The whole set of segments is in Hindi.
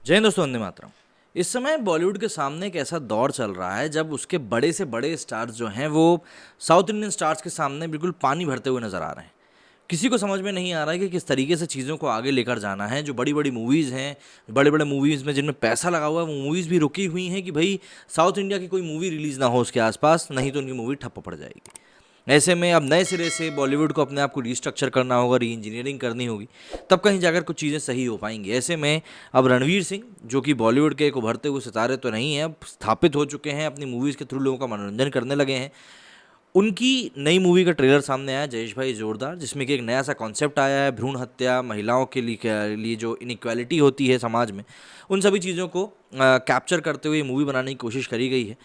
जय हिंद दोस्तों, वंदे मातरम। इस समय बॉलीवुड के सामने एक ऐसा दौर चल रहा है जब उसके बड़े से बड़े स्टार्स जो हैं वो साउथ इंडियन स्टार्स के सामने बिल्कुल पानी भरते हुए नजर आ रहे हैं। किसी को समझ में नहीं आ रहा है कि किस तरीके से चीज़ों को आगे लेकर जाना है। जो बड़ी बड़ी मूवीज़ हैं, बड़े बड़े मूवीज़ में जिनमें पैसा लगा हुआ है, वो मूवीज़ भी रुकी हुई हैं कि भाई साउथ इंडिया की कोई मूवी रिलीज़ ना हो उसके आसपास, नहीं तो उनकी मूवी ठप्प पड़ जाएगी। ऐसे में अब नए सिरे से बॉलीवुड को अपने आप को रीस्ट्रक्चर करना होगा, री इंजीनियरिंग करनी होगी, तब कहीं जाकर कुछ चीज़ें सही हो पाएंगी। ऐसे में अब रणवीर सिंह, जो कि बॉलीवुड के एक उभरते हुए सितारे तो नहीं हैं, अब स्थापित हो चुके हैं, अपनी मूवीज़ के थ्रू लोगों का मनोरंजन करने लगे हैं। उनकी नई मूवी का ट्रेलर सामने आया, जयेश भाई जोरदार, जिसमें कि एक नया सा कॉन्सेप्ट आया है। भ्रूण हत्या, महिलाओं के लिए जो इनइक्वालिटी होती है समाज में, उन सभी चीज़ों को कैप्चर करते हुए मूवी बनाने की कोशिश करी गई है।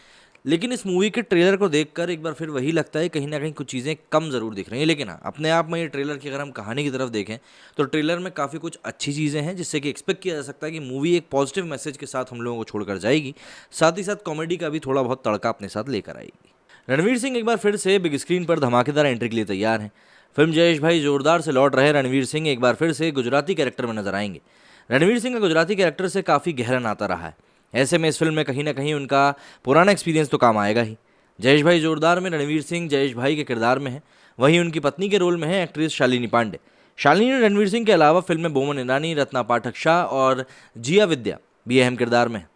लेकिन इस मूवी के ट्रेलर को देखकर एक बार फिर वही लगता है, कहीं ना कहीं कुछ चीज़ें कम ज़रूर दिख रही हैं। लेकिन हाँ, अपने आप में ये ट्रेलर की अगर हम कहानी की तरफ देखें तो ट्रेलर में काफ़ी कुछ अच्छी चीज़ें हैं, जिससे कि एक्सपेक्ट किया जा सकता है कि मूवी एक पॉजिटिव मैसेज के साथ हम लोगों को छोड़कर जाएगी। साथ ही साथ कॉमेडी का भी थोड़ा बहुत तड़का अपने साथ लेकर आएगी। रणवीर सिंह एक बार फिर से बिग स्क्रीन पर धमाकेदार एंट्री के लिए तैयार हैं। फिल्म जयेश भाई जोरदार से लौट रहे रणवीर सिंह एक बार फिर से गुजराती कैरेक्टर में नजर आएंगे। रणवीर सिंह का गुजराती कैरेक्टर से काफ़ी गहरा नाता रहा है। ऐसे में इस फिल्म में कहीं ना कहीं उनका पुराना एक्सपीरियंस तो काम आएगा ही। जयेश भाई जोरदार में रणवीर सिंह जयेश भाई के किरदार में है, वहीं उनकी पत्नी के रोल में है एक्ट्रेस शालिनी पांडे। शालिनी ने रणवीर सिंह के अलावा फिल्म में बोमन ईरानी, रत्ना पाठक शाह और जिया विद्या भी अहम किरदार में है।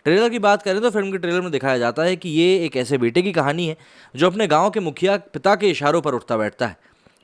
ट्रेलर की बात करें तो फिल्म के ट्रेलर में दिखाया जाता है कि ये एक ऐसे बेटे की कहानी है जो अपने गांव के मुखिया पिता के इशारों पर उठता बैठता है।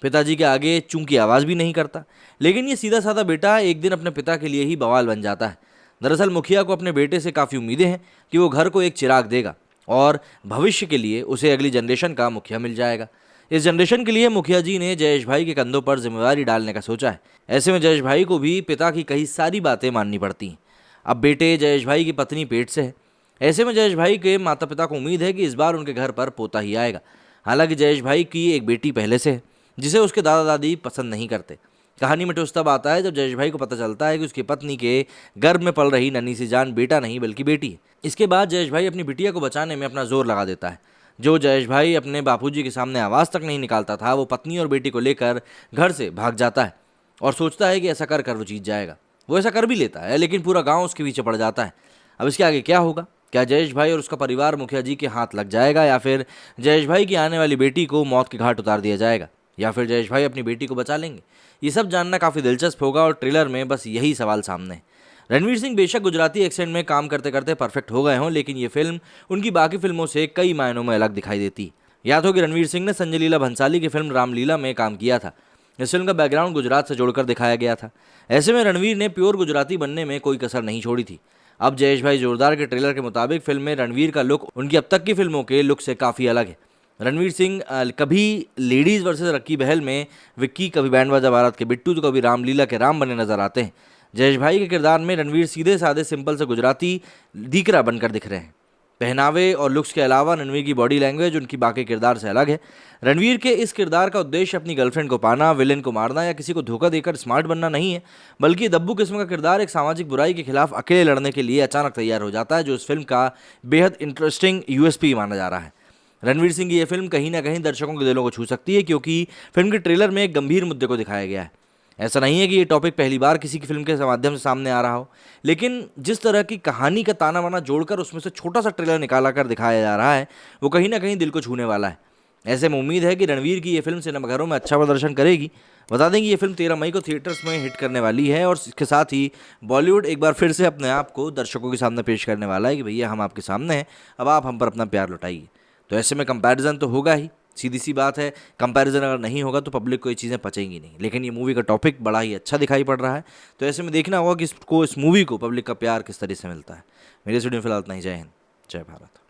पिताजी के आगे चूंकि आवाज़ भी नहीं करता, लेकिन ये सीधा साधा बेटा एक दिन अपने पिता के लिए ही बवाल बन जाता है। दरअसल मुखिया को अपने बेटे से काफ़ी उम्मीदें हैं कि वो घर को एक चिराग देगा और भविष्य के लिए उसे अगली जनरेशन का मुखिया मिल जाएगा। इस जनरेशन के लिए मुखिया जी ने जयेश भाई के कंधों पर जिम्मेदारी डालने का सोचा है। ऐसे में जयेश भाई को भी पिता की कई सारी बातें माननी पड़ती हैं। अब बेटे जयेश भाई की पत्नी पेट से है। ऐसे में जयेश भाई के माता पिता को उम्मीद है कि इस बार उनके घर पर पोता ही आएगा। हालांकि जयेश भाई की एक बेटी पहले से है, जिसे उसके दादा दादी पसंद नहीं करते। कहानी में ट्विस्ट तब आता है जब जयेश भाई को पता चलता है कि उसकी पत्नी के गर्भ में पल रही नन्ही सी जान बेटा नहीं बल्कि बेटी है। इसके बाद जयेश भाई अपनी बिटिया को बचाने में अपना जोर लगा देता है। जो जयेश भाई अपने बापूजी के सामने आवाज़ तक नहीं निकालता था, वो पत्नी और बेटी को लेकर घर से भाग जाता है और सोचता है कि ऐसा कर कर वो जीत जाएगा। वो ऐसा कर भी लेता है, लेकिन पूरा गांव उसके पीछे पड़ जाता है। अब इसके आगे क्या होगा? क्या जयेश भाई और उसका परिवार मुखिया जी के हाथ लग जाएगा, या फिर जयेश भाई की आने वाली बेटी को मौत के घाट उतार दिया जाएगा, या फिर जयेश भाई अपनी बेटी को बचा लेंगे? ये सब जानना काफ़ी दिलचस्प होगा और ट्रेलर में बस यही सवाल सामने है। रणवीर सिंह बेशक गुजराती एक्सेंट में काम करते करते परफेक्ट हो गए हों, लेकिन ये फिल्म उनकी बाकी फिल्मों से कई मायनों में अलग दिखाई देती है। याद हो कि रणवीर सिंह ने संजय लीला भंसाली की फिल्म रामलीला में काम किया था। इस फिल्म का बैकग्राउंड गुजरात से जोड़कर दिखाया गया था। ऐसे में रणवीर ने प्योर गुजराती बनने में कोई कसर नहीं छोड़ी थी। अब जयेश भाई जोरदार के ट्रेलर के मुताबिक फिल्म में रणवीर का लुक उनकी अब तक की फिल्मों के लुक से काफ़ी अलग है। रणवीर सिंह कभी लेडीज़ वर्सेस रक्की बहल में विक्की, कभी बैंड बाजा बारात के बिट्टू, तो कभी रामलीला के राम बने नजर आते हैं। जयेश भाई के किरदार में रणवीर सीधे साधे सिंपल से गुजराती दीकरा बनकर दिख रहे हैं। पहनावे और लुक्स के अलावा रणवीर की बॉडी लैंग्वेज उनकी बाकी किरदार से अलग है। रणवीर के इस किरदार का उद्देश्य अपनी गर्लफ्रेंड को पाना, विलेन को मारना या किसी को धोखा देकर स्मार्ट बनना नहीं है, बल्कि दब्बू किस्म का किरदार एक सामाजिक बुराई के खिलाफ अकेले लड़ने के लिए अचानक तैयार हो जाता है, जो इस फिल्म का बेहद इंटरेस्टिंग यूएसपी माना जा रहा है। रणवीर सिंह की यह फिल्म कहीं ना कहीं दर्शकों के दिलों को छू सकती है, क्योंकि फिल्म के ट्रेलर में एक गंभीर मुद्दे को दिखाया गया है। ऐसा नहीं है कि ये टॉपिक पहली बार किसी की फिल्म के माध्यम से सामने आ रहा हो, लेकिन जिस तरह की कहानी का ताना बाना जोड़कर उसमें से छोटा सा ट्रेलर निकाला कर दिखाया जा रहा है, वो कहीं ना कहीं दिल को छूने वाला है। ऐसे में उम्मीद है कि रणवीर की ये फिल्म सिनेमाघरों में अच्छा प्रदर्शन करेगी। बता दें कि ये फिल्म 13 मई को थिएटर्स में हिट करने वाली है और इसके साथ ही बॉलीवुड एक बार फिर से अपने आप को दर्शकों के सामने पेश करने वाला है कि भैया हम आपके सामने हैं, अब आप हम पर अपना प्यार लौटाइए। तो ऐसे में कंपैरिजन तो होगा ही, सीधी सी बात है। कंपैरिजन अगर नहीं होगा तो पब्लिक को ये चीज़ें पचेंगी नहीं। लेकिन ये मूवी का टॉपिक बड़ा ही अच्छा दिखाई पड़ रहा है, तो ऐसे में देखना होगा कि इस मूवी को पब्लिक का प्यार किस तरह से मिलता है। मेरे स्टूडियो में फिलहाल इतना ही। जय हिंद, जय भारत।